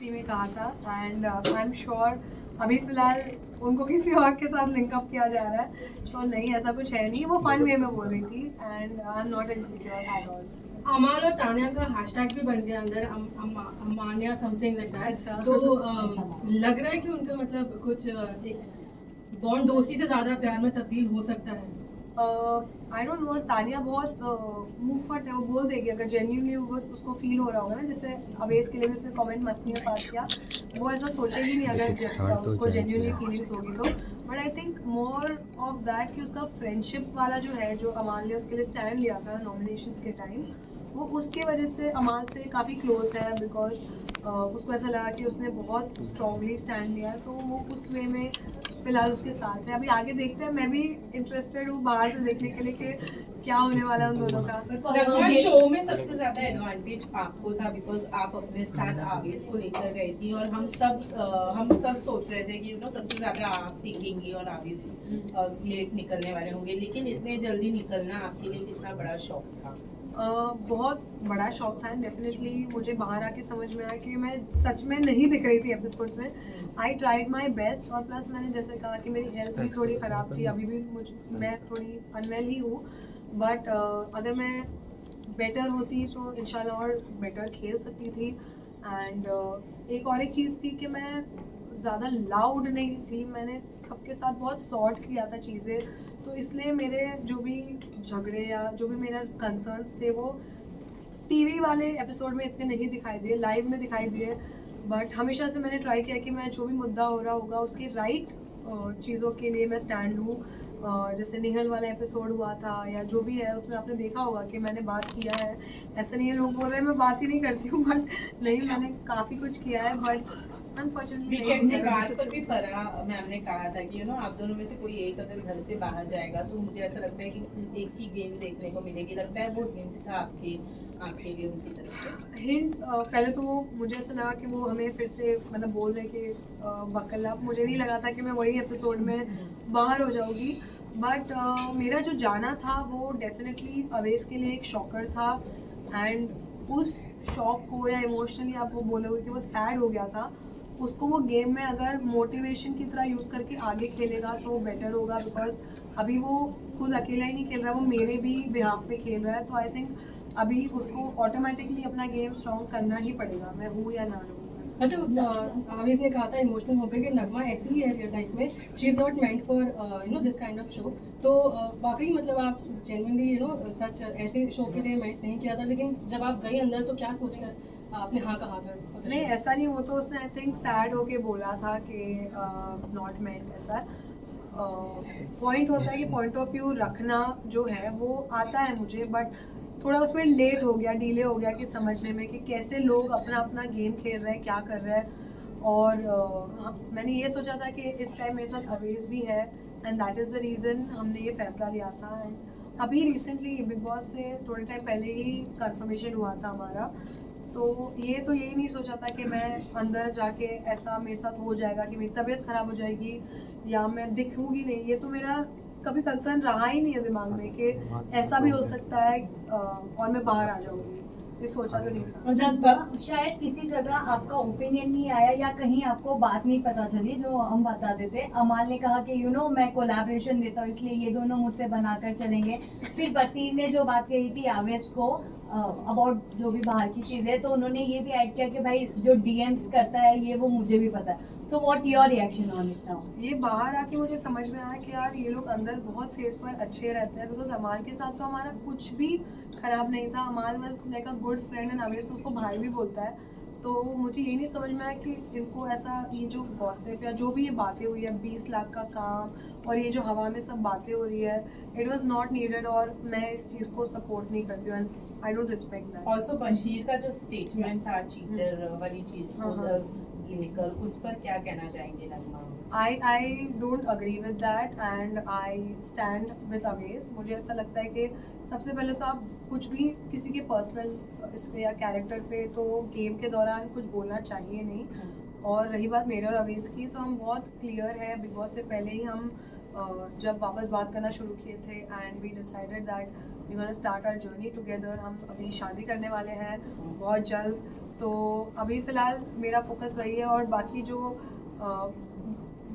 3 में कहा था एंड आई एम श्योर अभी फ़िलहाल उनको किसी और के साथ लिंकअप किया जा रहा है, तो नहीं ऐसा कुछ है नहीं, वो फन वे में बोल रही थी and I am not insecure at all. अमाल और तान्या का हैशटैग भी बन गया अंदर अमान्या समथिंग लाइक दैट। अच्छा। तो लग रहा है कि उनका मतलब कुछ एक बॉन्ड दोस्ती से ज़्यादा प्यार में तब्दील हो सकता है। आई डोंट नो, तानिया बहुत मुंहफट है, वो बोल देगी अगर जेन्युइनली उसको फील हो रहा होगा ना, जैसे अवेश के लिए भी उसने कमेंट मस्ती में पास किया, वो ऐसा सोचेगी नहीं अगर उसको जेन्युइनली फीलिंग्स होगी तो। But I think more of that कि उसका फ्रेंडशिप वाला जो है, जो अमाल ने उसके लिए स्टैंड लिया था नॉमिनेशंस के टाइम, वो उसके वजह से अमाल से काफ़ी क्लोज है, बिकॉज उसको ऐसा लगा कि उसने बहुत स्ट्रांगली स्टैंड लिया, तो वो उस वे में फिलहाल उसके साथ है। अभी आगे देखते हैं, मैं भी इंटरेस्टेड हूँ बाहर से देखने के लिए कि क्या होने वाला है उन दोनों का। लगभग शो में सबसे ज्यादा एडवांटेज आपको था बिकॉज आप अपने साथ आवेश को लेकर गई थी और हम सब सोच रहे थे कि सबसे ज्यादा आप टिकेंगी और आवेश लेट निकलने वाले होंगे, लेकिन इतने जल्दी निकलना आपके लिए कितना बड़ा शौक था? बहुत बड़ा शौक था। डेफिनेटली मुझे बाहर आके समझ में आया कि मैं सच में नहीं दिख रही थी एपिसोड्स में। आई ट्राइड माई बेस्ट, और प्लस मैंने जैसे कहा कि मेरी हेल्थ भी थोड़ी ख़राब थी, अभी भी मैं थोड़ी अनवेल ही हूँ, बट अगर मैं बेटर होती तो इंशाल्लाह और बेटर खेल सकती थी। एंड एक चीज़ थी कि मैं ज़्यादा लाउड नहीं थी, मैंने सबके साथ बहुत सॉर्ट किया था चीज़ें, तो इसलिए मेरे जो भी झगड़े या जो भी मेरा कंसर्न्स थे वो टीवी वाले एपिसोड में इतने नहीं दिखाई दिए, लाइव में दिखाई दिए। बट हमेशा से मैंने ट्राई किया कि मैं जो भी मुद्दा हो रहा होगा उसकी राइट चीज़ों के लिए मैं स्टैंड लूँ। जैसे निहल वाला एपिसोड हुआ था या जो भी है, उसमें आपने देखा होगा कि मैंने बात किया है। ऐसा नहीं है लोग बोल रहे हैं मैं बात ही नहीं करती हूँ, बट नहीं, मैंने काफ़ी कुछ किया है, बट वीकेंड में बात पर भी फरा मैम ने कहा था कि आप दोनों में से कोई एक अगर घर से बाहर जाएगा तो मुझे ऐसा लगता है कि एक ही गेम देखने को मिलेगी। लगता है वो हिंट था आपके लिए उनकी तरफ से? हिंट पहले तो वो मुझे ऐसा लगा कि वो हमें फिर से मतलब बोल रहे कि बकला, मुझे नहीं लगा था कि मैं वही एपिसोड में बाहर हो जाऊंगी। बट मेरा जो जाना था वो डेफिनेटली अवेश के लिए एक शॉकर था, एंड उस शॉक को या इमोशनली आप वो बोलोगे कि वो सैड हो गया था, उसको वो गेम में अगर मोटिवेशन की तरह यूज़ करके आगे खेलेगा तो बेटर होगा, बिकॉज अभी वो खुद अकेला ही नहीं खेल रहा है, वो मेरे भी बिहाफ पे खेल रहा है। तो आई थिंक अभी उसको ऑटोमेटिकली अपना गेम स्ट्रॉन्ग करना ही पड़ेगा, मैं हूँ या ना हूँ। अच्छा, आमिर ने कहा था इमोशनल हो गए कि नगमा ऐसी ही है रियल लाइफ में, she is not meant for this kind of show. तो वाकई मतलब आप जेन्युइनली सच ऐसे शो के लिए मेंट नहीं किया था, लेकिन जब आप गई अंदर तो क्या सोचकर आपने हाँ कहा था? नहीं, ऐसा नहीं, वो तो उसने आई थिंक सैड होके बोला था कि नॉट मेंट, ऐसा पॉइंट होता है कि पॉइंट ऑफ व्यू रखना जो है वो आता है मुझे, बट थोड़ा उसमें लेट हो गया, डिले हो गया कि समझने में कि कैसे लोग अपना अपना गेम खेल रहे हैं, क्या कर रहे हैं। और मैंने ये सोचा था कि इस टाइम मेरे साथ अवेज भी है, and that is the reason हमने ये फैसला लिया था। एंड अभी रिसेंटली बिग बॉस से थोड़े टाइम पहले ही कंफर्मेशन हुआ था हमारा, तो यही नहीं सोचा था कि मैं अंदर जाके ऐसा मेरे साथ हो जाएगा कि मेरी तबीयत ख़राब हो जाएगी या मैं दिखूंगी नहीं। ये तो मेरा कभी कंसर्न रहा ही नहीं है दिमाग में कि ऐसा भी हो सकता है और मैं बाहर आ जाऊंगी, ये सोचा तो नहीं था। लगभग शायद किसी जगह आपका ओपिनियन नहीं आया या कहीं आपको बात नहीं पता चली जो हम बता देते। अमाल ने कहा कि मैं कोलैबोरेशन देता हूँ इसलिए ये दोनों मुझसे बनाकर चलेंगे। फिर बसीर ने जो बात कही थी आवेश को अबाउट जो भी बाहर की चीज़ें, तो उन्होंने ये भी ऐड किया कि भाई जो डीएम्स करता है ये वो मुझे भी पता है। तो what your reaction on it now? ये बाहर आके मुझे समझ में आया कि यार ये लोग अंदर बहुत फेस पर अच्छे रहते हैं, बिकॉज अमाल के साथ तो हमारा कुछ भी खराब नहीं था। अमाल was like a good friend and Avesh उसको भाई भी बोलता है। तो मुझे ये नहीं समझ में आया कि इनको ऐसा ये जो गॉसिप या जो भी ये बातें हुई है 20 लाख का काम और ये जो हवा में सब बातें हो रही है, इट वाज नॉट नीडेड, और मैं इस चीज़ को सपोर्ट नहीं करती हूँ, and I don't respect that. Also Bashir का जो स्टेटमेंट था चीटर वाली चीज को लेकर, उस पर क्या कहना चाहेंगे नगमा? I don't agree with that and I stand with Aves। मुझे ऐसा लगता है कि सबसे पहले तो आप कुछ भी किसी के पर्सनल इस पे या कैरेक्टर पे तो गेम के दौरान कुछ बोलना चाहिए नहीं। और रही बात मेरे और अवेश की, तो हम बहुत क्लियर है, बिग बॉस से पहले ही हम जब वापस बात करना शुरू किए थे and we decided that we gonna start our journey together. हम अभी शादी करने वाले हैं बहुत जल्द, तो अभी फ़िलहाल मेरा फोकस वही है, और बाकी जो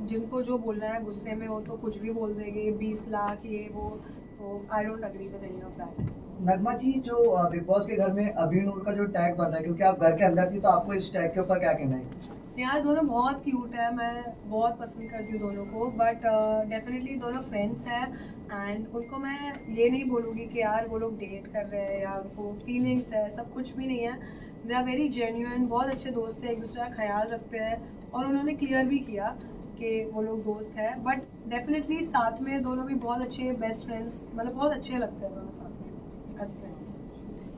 जिनको जो बोलना है गुस्से में वो तो कुछ भी बोल देंगे, 20 लाख ये वो, तो I don't agree with any of that. Nagma ji, जो बिग बॉस के घर में अभिनूर का जो टैग बन रहा है, क्योंकि आप घर के अंदर थी, तो आपको इस टैग के ऊपर क्या कहना है? यार दोनों बहुत क्यूट है, मैं बहुत पसंद करती हूँ दोनों को, बट डेफिनेटली दोनों फ्रेंड्स हैं, एंड उनको मैं ये नहीं बोलूँगी कि यार वो लोग डेट कर रहे हैं या उनको फीलिंग्स है, सब कुछ भी नहीं है। दे आर वेरी जेन्युइन, बहुत अच्छे दोस्त हैं, एक दूसरे का ख्याल रखते हैं, और उन्होंने क्लियर भी किया कि वो लोग दोस्त हैं, बट डेफिनेटली साथ में दोनों भी बहुत अच्छे बेस्ट फ्रेंड्स, मतलब बहुत अच्छे लगते हैं दोनों साथ में एज फ्रेंड्स।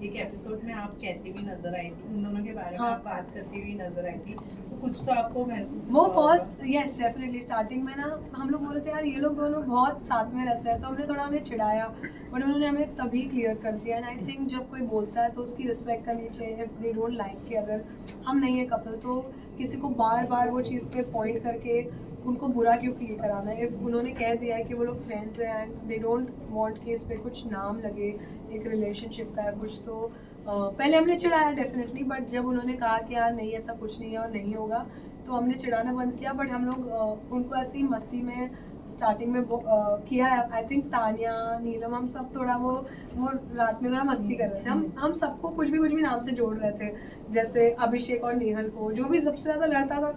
एक एपिसोड में आप कहती हुई नजर आई थी, उन दोनों के बारे में हाँ। आप बात करती हुई नजर आई थी, तो कुछ तो आपको महसूस वो हुआ होगा। फर्स्ट यस डेफिनेटली स्टार्टिंग में ना हम लोग बोल रहे थे यार ये लोग दोनों बहुत साथ में रहते हैं, तो हमने थोड़ा उन्हें चिढ़ाया, बट उन्होंने हमें तभी क्लियर कर दिया। एंड आई थिंक जब कोई बोलता है तो उसकी रिस्पेक्ट करनी चाहिए। इफ़ दे डोंट लाइक कि अगर हम नहीं है कपल, तो किसी को बार बार वो चीज़ पे पॉइंट करके उनको बुरा क्यों फील कराना है। इफ़ उन्होंने कह दिया है कि वो लोग फ्रेंड्स हैं एंड दे डोंट वांट कि इस पे कुछ नाम लगे एक रिलेशनशिप का है कुछ, तो पहले हमने चिढ़ाया डेफिनेटली, बट जब उन्होंने कहा कि यार नहीं ऐसा कुछ नहीं है और नहीं होगा, तो हमने चिढ़ाना बंद किया। बट हम लोग उनको ऐसी मस्ती में स्टार्टिंग में किया है। आई थिंक तानिया, नीलम, हम सब थोड़ा वो रात में थोड़ा मस्ती कर रहे थे। हम सबको कुछ भी नाम से जोड़ रहे थे, जैसे अभिषेक और नेहल को, जो भी सबसे ज़्यादा लड़ता था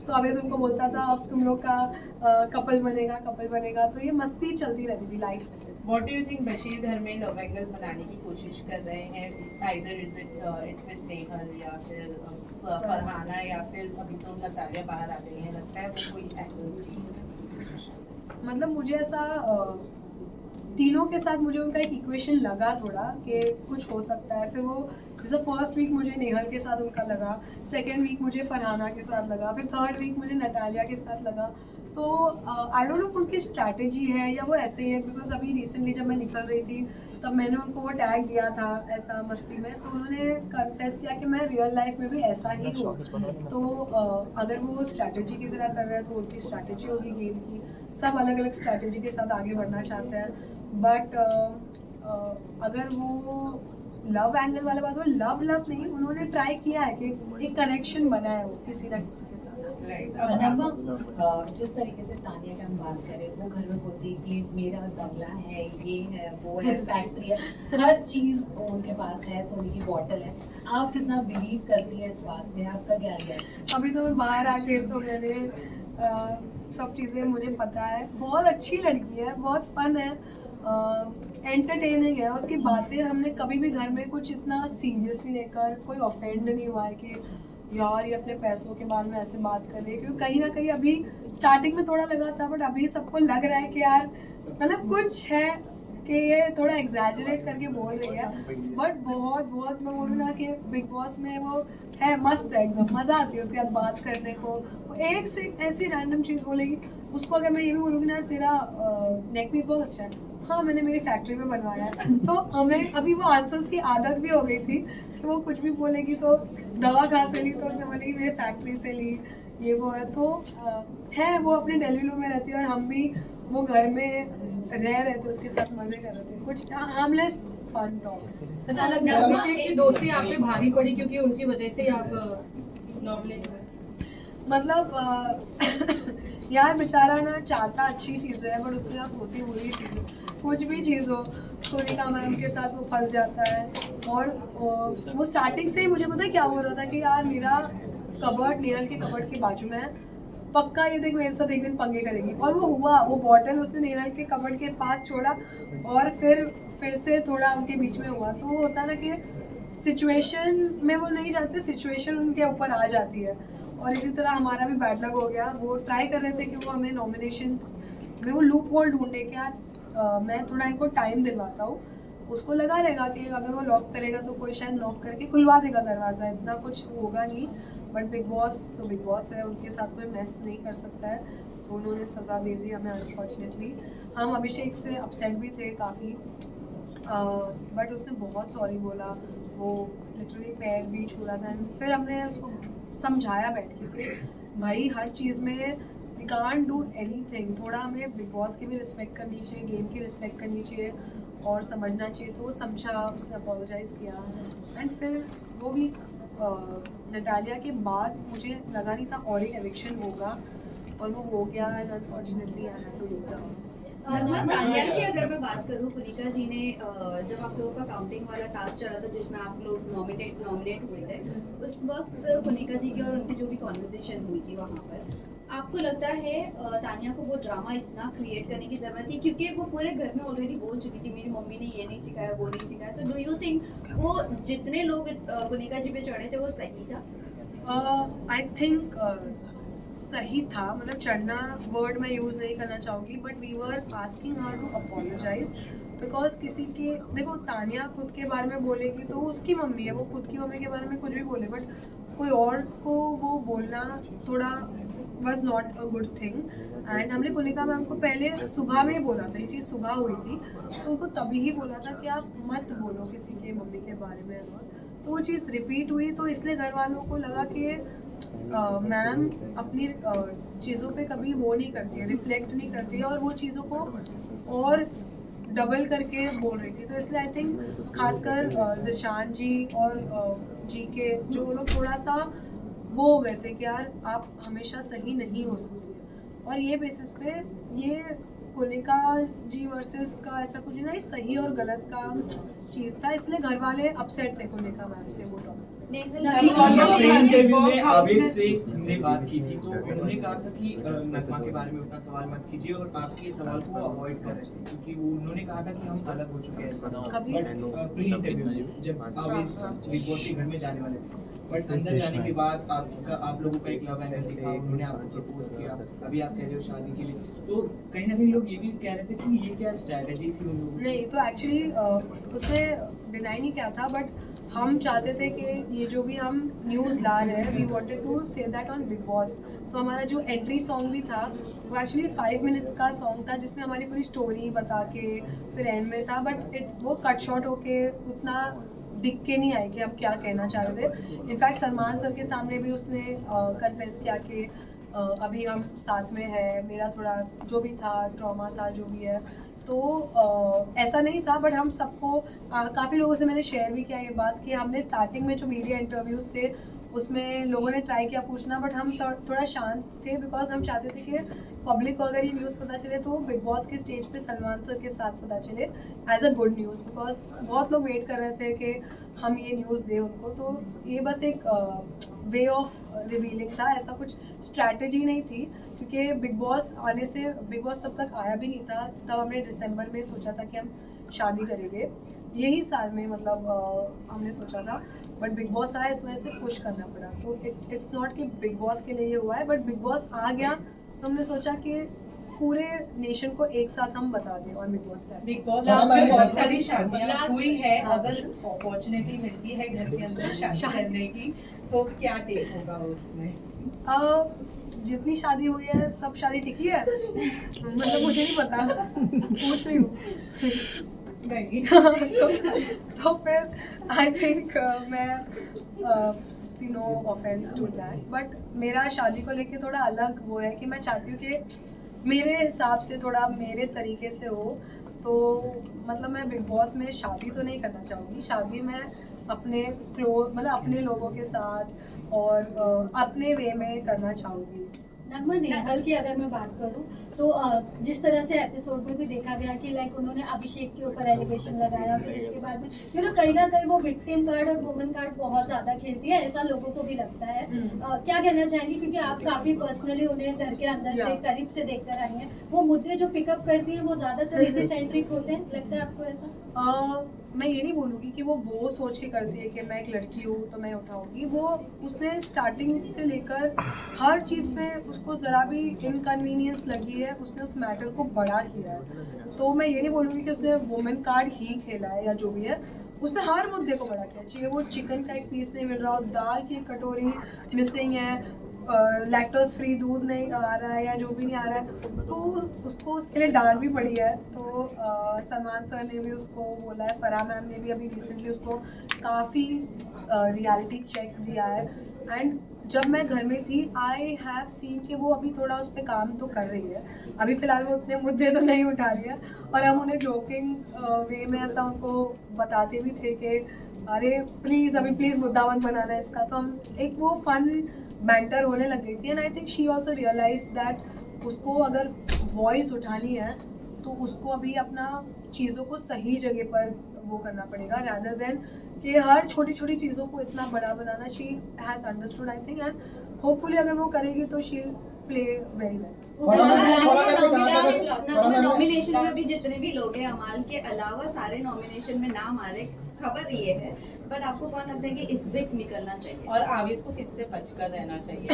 तो अभी उनको बोलता था अब तुम लोग का कपल बनेगा, तो ये मस्ती चलती रहती थी light. What do you think Bashir घर में लव एंगल बनाने की कोशिश कर रहे हैं? Either is it it's with Nehal या फिर फरहाना या फिर अभी तो नतालिया बाहर आ गई है, लगता है वो कोई एंगल? मतलब मुझे ऐसा तीनों के साथ मुझे उनका एक इक्वेशन लगा थोड़ा कि कुछ हो सकता है। फिर वो जैसे फर्स्ट वीक मुझे नेहल के साथ उनका लगा, सेकेंड वीक मुझे फरहाना के साथ लगा, फिर थर्ड वीक मुझे नटालिया के साथ लगा। तो आई डोंट नो उनकी स्ट्रैटेजी है या वो ऐसे ही है, बिकॉज अभी रिसेंटली जब मैं निकल रही थी तब मैंने उनको वो टैग दिया था ऐसा मस्ती में, तो उन्होंने कन्फेस किया कि मैं रियल लाइफ में भी ऐसा ही हूँ। तो अगर वो स्ट्रैटेजी की तरह कर रहे हैं तो उनकी स्ट्रैटेजी होगी गेम की, सब अलग अलग स्ट्रैटेजी के साथ आगे बढ़ना चाहते हैं। बट अगर वो लव एंगल वाला बात हो, लव नहीं, उन्होंने ट्राई किया है कि एक कनेक्शन बना है वो किसी ना किसी के साथ। Right. नगमा, जिस तरीके से तानिया की हम बात करें, वो घर में बोलती है कि मेरा बंगला है, ये है, वो है, फैक्ट्री है, हर चीज उनके पास है, सोने की बॉटल है। आप कितना बिलीव करती है इस बात में? आपका क्या है? अभी तो मैं बाहर आके तो मैंने सब चीज़ें मुझे पता है। बहुत अच्छी लड़की है, बहुत फन है, एंटरटेनिंग है। उसकी बातें हमने कभी भी घर में कुछ इतना सीरियसली लेकर कोई ऑफेंड नहीं हुआ है कि यार ये अपने पैसों के बारे में ऐसे बात कर रही है, क्योंकि कहीं ना कहीं अभी स्टार्टिंग में थोड़ा लगा था, बट अभी सबको लग रहा है कि यार मतलब कुछ है कि ये थोड़ा एग्जैजरेट करके बोल रही है। बट बहुत मैं बोलूँ ना कि बिग बॉस में वो है मस्त है, एकदम मज़ा आती है उसके साथ बात करने को। वो एक से ऐसी रैंडम चीज़ बोलेगी, उसको अगर मैं ये भी बोलूँगी ना तेरा नेक पीस बहुत अच्छा है, हाँ मैंने मेरी फैक्ट्री में बनवाया है, तो हमें अभी वो आंसर्स की आदत भी हो गई थी कि वो कुछ भी बोलेगी तो दवा कहाँ से ली, तो उसने बोलेगी मेरी फैक्ट्री से ली, ये वो है। तो है वो अपने डेलीलू में रहती है, और हम भी वो घर में रह रहे थे, उसके साथ मजे कर रहे थे, कुछ हार्मलेस फन टॉक्स। अच्छा लगता है अभिषेक की दोस्ती आप पे भारी पड़ी क्योंकि उनकी वजह से ही आप नॉमिनेट हुए? मतलब यार बेचारा ना चाहता अच्छी चीज़ है, बट उसके साथ होती बुरी चीज़, कुछ भी चीज़ हो। सोनिका मैम के साथ वो फंस जाता है, और वो स्टार्टिंग से ही मुझे पता है क्या बोल रहा था कि यार मेरा कबर्ड नेहल के कबर्ड के बाजू में है, पक्का ये देख मेरे साथ एक दिन पंगे करेगी। और वो हुआ, वो बॉटल उसने नेहल के कबर्ड के पास छोड़ा, और फिर से थोड़ा उनके बीच में हुआ। तो वो होता है ना कि सिचुएशन में वो नहीं जाते, सिचुएशन उनके ऊपर आ जाती है। और इसी तरह हमारा भी बैड लक हो गया। वो ट्राई कर रहे थे कि वो हमें नॉमिनेशंस में वो लूप होल ढूंढे कि यार मैं थोड़ा इनको टाइम दिलवाता हूँ, उसको लगा रहेगा कि अगर वो लॉक करेगा तो कोई शायद लॉक करके खुलवा देगा दरवाज़ा, इतना कुछ होगा नहीं। बट बिग बॉस तो बिग बॉस है, उनके साथ कोई मैस नहीं कर सकता है, तो उन्होंने सज़ा दे दी हमें अनफॉर्चुनेटली। हम अभिषेक से अपसेट भी थे काफ़ी, बट उसने बहुत सॉरी बोला, वो लिटरली पैर भी छूला था। फिर हमने उसको समझाया बैठ के भाई हर चीज़ में वी कांट डू एनीथिंग, थोड़ा हमें बिग बॉस की भी रिस्पेक्ट करनी चाहिए, गेम की रिस्पेक्ट करनी चाहिए और समझना चाहिए। तो वो समझा, उसने अपोलोजाइज़ किया, एंड फिर वो भी नटालिया के बाद मुझे लगा नहीं था और एक एविक्शन होगा, और वो हो गया, and unfortunately I had to leave the house. Tania की अगर मैं बात करूँ, कुनिका जी ने जब आप लोगों का काउंटिंग वाला टास्क चला था जिसमें आप लोग नॉमिनेट हुए थे, उस वक्त कुनिका जी की और उनकी जो भी कॉन्वर्सेशन हुई थी वहाँ पर, आपको लगता है तानिया को वो ड्रामा इतना क्रिएट करने की जरूरत थी? क्योंकि वो पूरे घर में ऑलरेडी बोल चुकी थी मेरी मम्मी ने ये नहीं सिखाया, वो नहीं सिखाया। तो डू यू थिंक वो जितने लोग कुनिका जी पे चढ़े थे वो सही था? आई थिंक सही था, मतलब चढ़ना वर्ड मैं यूज़ नहीं करना चाहूँगी, but we were asking her to apologise, because किसी के, देखो तानिया खुद के बारे में बोलेगी तो उसकी मम्मी है, वो खुद की मम्मी के बारे में कुछ भी बोले, बट कोई और को वो बोलना थोड़ा was not a good thing. And हमने कुनिका मैम को पहले सुबह में ही बोला था, ये चीज़ सुबह हुई थी, तो उनको तभी ही बोला था कि आप मत बोलो किसी के मम्मी के बारे में, तो वो चीज़ रिपीट हुई, तो इसलिए घर वालों को लगा कि मैम अपनी चीज़ों पे कभी वो नहीं करती है, रिफ्लेक्ट नहीं करती है, और वो चीज़ों को और डबल करके बोल रही थी। तो इसलिए आई थिंक खासकर ज़िशान जी और जी के जो वो लोग थोड़ा सा वो हो गए थे कि यार आप हमेशा सही नहीं हो सकती है, और ये बेसिस पे ये कुनिका जी वर्सेस का ऐसा कुछ नहीं था, ये सही और गलत का चीज़ था, इसलिए घर वाले अपसेट थे कुनिका मैम से वो टॉपिक। इंटरव्यू में आवेश से हमने बात की थी, तो उन्होंने कहा था कि नज़मा के बारे में उतना सवाल मत कीजिए और आपके सवाल को अवॉइड करें, क्योंकि वो उन्होंने कहा था कि हम अलग हो चुके हैं। बट प्री इंटरव्यू में जब आवेश बिग बॉस के घर में जाने वाले थे, बट अंदर जाने के बाद आप लोगों का एक लव एंगल दिखा, उन्होंने आपको प्रपोज किया, अभी आप कह रहे हो शादी के लिए, तो कहीं ना कहीं लोग ये भी कह रहे थे कि ये क्या स्ट्रैटेजी थी उन लोगों की? नहीं, तो एक्चुअली उसने डिनाई नहीं किया था, बट हम चाहते थे कि ये जो भी हम न्यूज़ ला रहे हैं, we wanted to say that on Bigg Boss. तो हमारा जो एंट्री सॉन्ग भी था वो एक्चुअली 5 मिनट्स का सॉन्ग था, जिसमें हमारी पूरी स्टोरी बता के फिर एंड में था, बट वो कट शॉर्ट होके उतना दिख के नहीं आए कि हम क्या कहना चाह रहे थे। इनफैक्ट सलमान सर के सामने भी उसने कन्फेस किया कि अभी हम साथ में है, मेरा थोड़ा जो भी था ट्रॉमा था जो भी है, तो ऐसा नहीं था, बट हम सबको काफ़ी लोगों से मैंने शेयर भी किया ये बात कि हमने स्टार्टिंग में जो मीडिया इंटरव्यूज़ थे उसमें लोगों ने ट्राई किया पूछना, बट हम थोड़ा शांत थे, बिकॉज हम चाहते थे कि पब्लिक को अगर ये न्यूज़ पता चले तो बिग बॉस के स्टेज पे सलमान सर के साथ पता चले as a good news, because बहुत लोग वेट कर रहे थे कि हम ये न्यूज़ दें उनको। तो ये बस एक वे ऑफ रिवीलिंग था, ऐसा कुछ स्ट्रैटेजी नहीं थी, क्योंकि बिग बॉस आने से, बिग बॉस तब तक आया भी नहीं था, तब हमने दिसंबर में सोचा था कि हम शादी करेंगे, यही साल में मतलब हमने सोचा था, बट बिग बॉस आया इस वजह से पुश करना पड़ा। तो इट्स नॉट कि बिग बॉस के लिए ये हुआ है, बट बिग बॉस आ गया तो हमने सोचा कि पूरे नेशन को एक साथ हम बता दें और बिग बॉस बिग बॉस में बहुत सारी शादियां हुई है, अगर अपॉर्चुनिटी मिलती है घर के अंदर शादी करने की तो क्या टेक होगा उसमें? जितनी शादी हुई है सब शादी टिकी है मतलब मुझे नहीं पता, पूछ रही हूँ नहीं तो फिर आई थिंक मैं see no offence to that, but मेरा शादी को लेके थोड़ा अलग वो है कि मैं चाहती हूँ कि मेरे हिसाब से थोड़ा मेरे तरीके से हो। तो मतलब मैं बिग बॉस में शादी तो नहीं करना चाहूँगी, शादी मैं अपने मतलब अपने लोगों के साथ और अपने वे में करना चाहूँगी। नगमा नेहल की अगर मैं बात करूं तो जिस तरह से एपिसोड में भी देखा गया कि लाइक उन्होंने अभिषेक के ऊपर एलिगेशन लगाया, फिर इसके बाद में कहीं ना कहीं वो विक्टिम कार्ड और वुमन कार्ड बहुत ज्यादा खेलती है, ऐसा लोगों को भी लगता है। क्या कहना चाहेंगी, क्योंकि आप काफी पर्सनली उन्हें घर के अंदर से करीब से देखकर आई हैं, वो मुद्दे जो पिकअप करती है वो ज्यादातर इसी सेंट्रिक होते हैं, लगता है आपको ऐसा? मैं ये नहीं बोलूँगी कि वो सोच के करती है कि मैं एक लड़की हूँ तो मैं उठाऊँगी, वो उसने स्टार्टिंग से लेकर हर चीज़ पे उसको ज़रा भी इनकन्वीनियंस लगी है, उसने उस मैटर को बड़ा किया है। तो मैं ये नहीं बोलूँगी कि उसने वुमेन कार्ड ही खेला है या जो भी है, उसने हर मुद्दे को बड़ा किया, चाहे वो चिकन का एक पीस नहीं मिल रहा हो, दाल की एक कटोरी मिसिंग है, लैक्टोज फ्री दूध नहीं आ रहा है या जो भी नहीं आ रहा है, तो उसको उसके लिए डांट भी पड़ी है। तो सलमान सर ने भी उसको बोला है, फराह मैम ने भी अभी रिसेंटली उसको काफ़ी रियलिटी चेक दिया है। एंड जब मैं घर में थी आई हैव सीन कि वो अभी थोड़ा उस पर काम तो कर रही है, अभी फ़िलहाल वो उतने मुद्दे तो नहीं उठा रही है, और हम उन्हें जोकिंग वे में ऐसा उनको बताते भी थे कि अरे प्लीज अभी प्लीज मुद्दा मत बनाना इसका, तो हम एक वो फन बैंटर होने लग गई थी। And I think she also realise that उसको अगर वॉइस उठानी है तो उसको अभी अपना चीज़ों को सही जगह पर वो करना पड़ेगा, rather देन कि हर छोटी छोटी चीज़ों को इतना बड़ा बनाना। She has understood I think, and hopefully अगर वो करेगी तो she play very well. Nomination में भी जितने भी लोग हैं अमाल के अलावा सारे नॉमिनेशन में नाम आ रहे, खबर ये है, बट आपको कौन लगता है कि इस वीक निकलना चाहिए? और आवेश को किससे बचकर रहना चाहिए?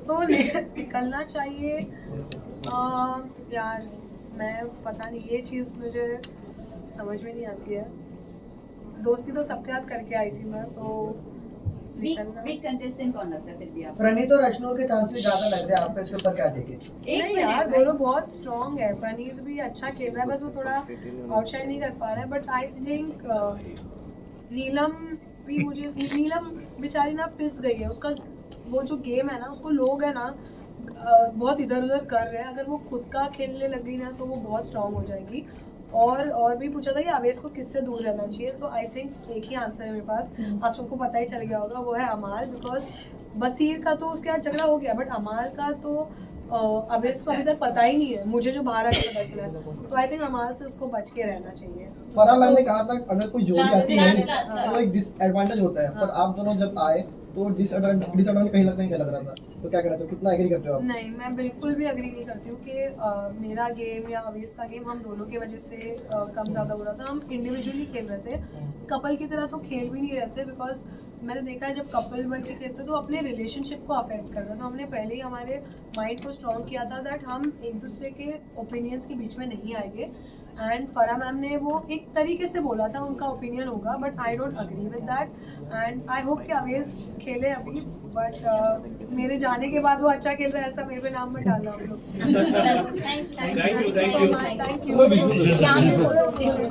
तो निकलना चाहिए यार, मैं पता नहीं, ये चीज़ मुझे समझ में नहीं आती है। दोस्ती तो सबके साथ करके आई थी मैं, तो निकलना। वीक कंटेस्टेंट कौन लगता है फिर भी आपको? प्रणीत और अश्नोर के चांसेस ज्यादा लग रहे हैं, आपका इसके ऊपर क्या टेक है? नहीं यार, दोनों बहुत स्ट्रॉन्ग है। प्रणीत भी अच्छा खेल रहा है, बस वो थोड़ा आउटशाइन नहीं कर पा रहा है। बट आई थिंक नीलम भी, मुझे नीलम बेचारी ना पिस गई है। उसका वो जो गेम है ना, उसको लोग है ना बहुत इधर उधर कर रहे हैं। अगर वो खुद का खेलने लग गई ना तो वो बहुत स्ट्रॉन्ग हो जाएगी। और भी पूछा था कि आवेश को किससे दूर रहना चाहिए, तो आई थिंक एक ही आंसर है मेरे पास, आप सबको पता ही चल गया होगा, वो है अमाल। बिकॉज बसीर का तो उसके साथ झगड़ा हो गया, बट अमाल का तो आवेश को अभी तक पता ही नहीं है, मुझे जो बाहर आके पता चला है। तो आई थिंक अमाल से उसको बच के रहना चाहिए। फराह मैम ने कहा था अगर कोई जोड़ी आती है last. तो एक डिसएडवांटेज होता है, पर आप दोनों जब आए तो डिसएडवांटेज कहीं लग रहा था, तो क्या कहना चाहिए, कितना एग्री करते हो आप? नहीं, मैं बिल्कुल भी अग्री नहीं करती हूँ कि मेरा गेम या अवेश का गेम हम दोनों की वजह से कम ज़्यादा हो रहा था। हम इंडिविजुअली खेल रहे थे, कपल की तरह तो खेल भी नहीं रहते। बिकॉज मैंने देखा है जब कपल बन के खेलते तो अपने रिलेशनशिप को अफेक्ट करता है। तो हमने पहले ही हमारे माइंड को स्ट्रॉन्ग किया था दैट हम एक दूसरे के ओपिनियंस के बीच में नहीं आएंगे। एंड फराह मैम ने वो एक तरीके से बोला था, उनका ओपिनियन होगा, but I don't agree with that. And I hope कि अवेश खेले अभी, बट मेरे जाने के बाद वो अच्छा खेल रहा है ऐसा मेरे पे नाम मत डालना आप लोग। Thank you. Thank you so much, thank you. यहाँ पे photo चाहिए।